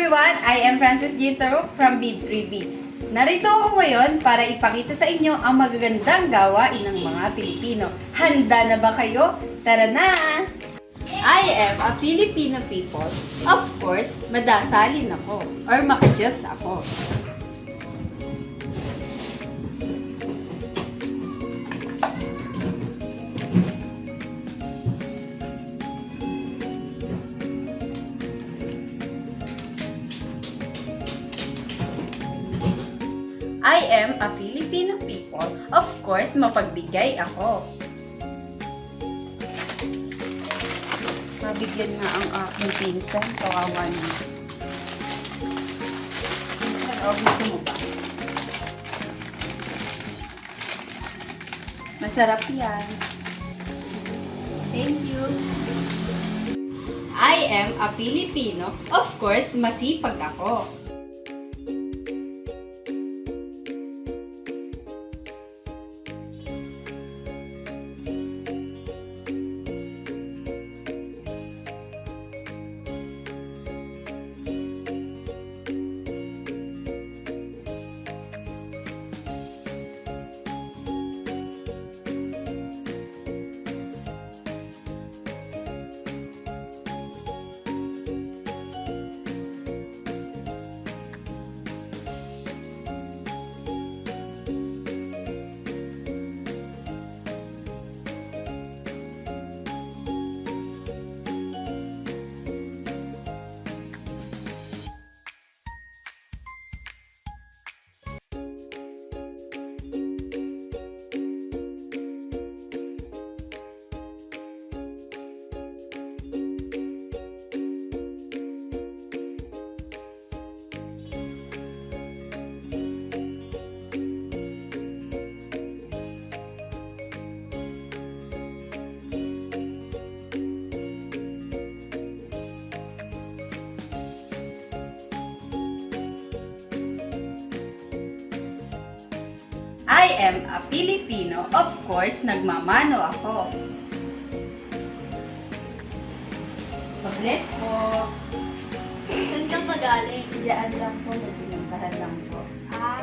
everyone! I am Frances Gintaro from Bid3B. Narito ako ngayon para ipakita sa inyo ang magagandang gawain ng mga Pilipino. Handa na ba kayo? Tara na! I am a Filipino people. Of course, madasalin ako or maka-Diyos ako. I am a Filipino people. Of course, mapagbigay ako. Mabigyan nga ang aking pinsan. Kawawa naman. Pinsan, gusto mo ba? Masarap yan. Thank you. I am a Filipino. Of course, masipag ako. I am a Filipino. Of course, nagmamano ako. Pa-bless po. Saan ka magaling? Diyan lang po, nagpinuntahan lang po. Ah,